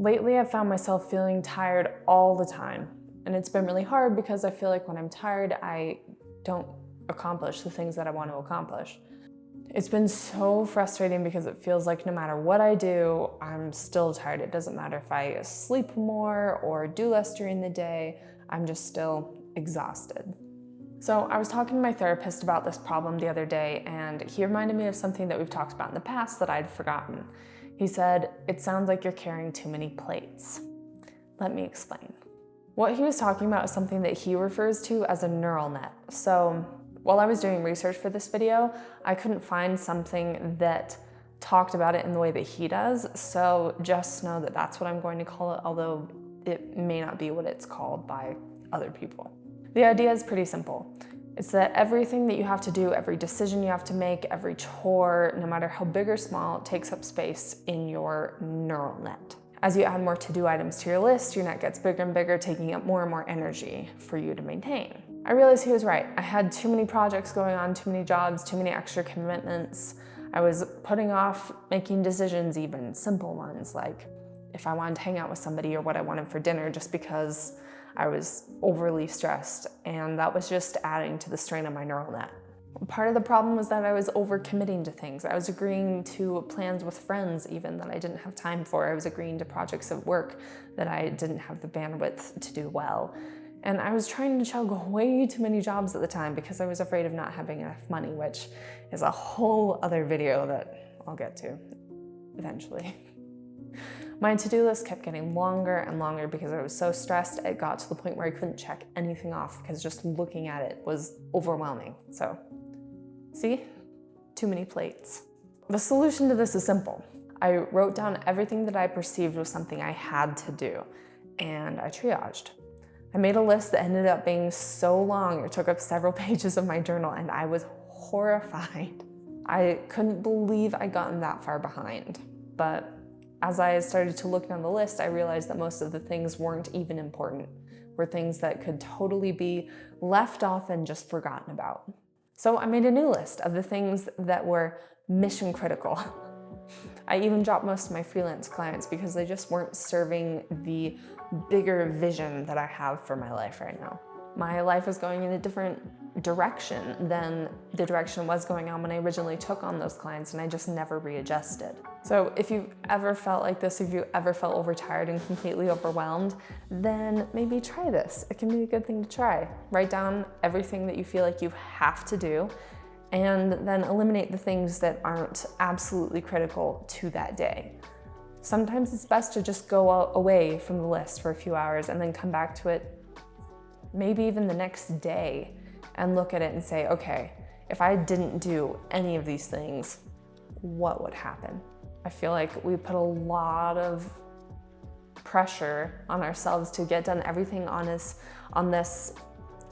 Lately, I've found myself feeling tired all the time, and it's been really hard because I feel like when I'm tired, I don't accomplish the things that I want to accomplish. It's been so frustrating because it feels like no matter what I do, I'm still tired. It doesn't matter if I sleep more or do less during the day, I'm just still exhausted. So I was talking to my therapist about this problem the other day, and he reminded me of something that we've talked about in the past that I'd forgotten. He said, "It sounds like you're carrying too many plates." Let me explain. What he was talking about is something that he refers to as a neural net. So while I was doing research for this video, I couldn't find something that talked about it in the way that he does. So just know that that's what I'm going to call it, although it may not be what it's called by other people. The idea is pretty simple. It's that everything that you have to do, every decision you have to make, every chore, no matter how big or small, takes up space in your neural net. As you add more to-do items to your list, your net gets bigger and bigger, taking up more and more energy for you to maintain. I realized he was right. I had too many projects going on, too many jobs, too many extra commitments. I was putting off making decisions, even simple ones, like if I wanted to hang out with somebody or what I wanted for dinner, just because I was overly stressed, and that was just adding to the strain on my neural net. Part of the problem was that I was overcommitting to things. I was agreeing to plans with friends even that I didn't have time for. I was agreeing to projects at work that I didn't have the bandwidth to do well. And I was trying to juggle way too many jobs at the time because I was afraid of not having enough money, which is a whole other video that I'll get to eventually. My to-do list kept getting longer and longer because I was so stressed. It got to the point where I couldn't check anything off because just looking at it was overwhelming. So, see? Too many plates. The solution to this is simple. I wrote down everything that I perceived was something I had to do, and I triaged. I made a list that ended up being so long, it took up several pages of my journal, and I was horrified. I couldn't believe I'd gotten that far behind, but as I started to look down the list, I realized that most of the things weren't even important, were things that could totally be left off and just forgotten about. So I made a new list of the things that were mission critical. I even dropped most of my freelance clients because they just weren't serving the bigger vision that I have for my life right now. My life is going in a different direction than the direction was going on when I originally took on those clients, and I just never readjusted. So if you've ever felt like this, if you ever felt overtired and completely overwhelmed, then maybe try this. It can be a good thing to try. Write down everything that you feel like you have to do, and then eliminate the things that aren't absolutely critical to that day. Sometimes it's best to just go away from the list for a few hours and then come back to it maybe even the next day and look at it and say, okay, if I didn't do any of these things, what would happen? I feel like we put a lot of pressure on ourselves to get done everything on this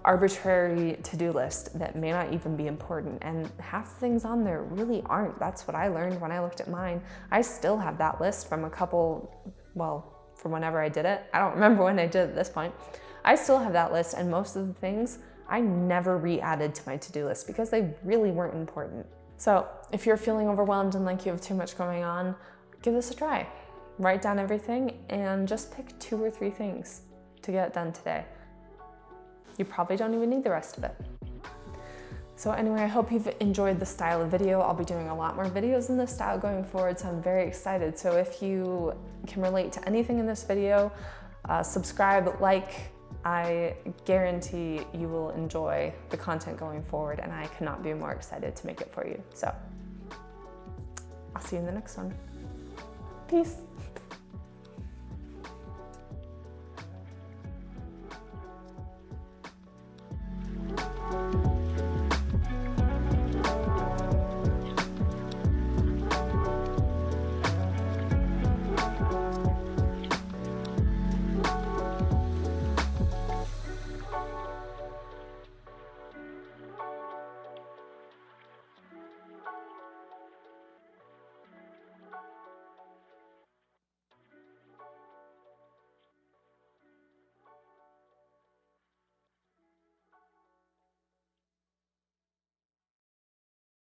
arbitrary to-do list that may not even be important, and half the things on there really aren't. That's what I learned when I looked at mine. I still have that list from from whenever I did it. I don't remember when I did it at this point. I still have that list, and most of the things I never re-added to my to-do list because they really weren't important. So if you're feeling overwhelmed and like you have too much going on, give this a try. Write down everything and just pick 2 or 3 things to get done today. You probably don't even need the rest of it. So anyway, I hope you've enjoyed this style of video. I'll be doing a lot more videos in this style going forward, so I'm very excited. So if you can relate to anything in this video, subscribe, like. I guarantee you will enjoy the content going forward, and I cannot be more excited to make it for you. So I'll see you in the next one. Peace.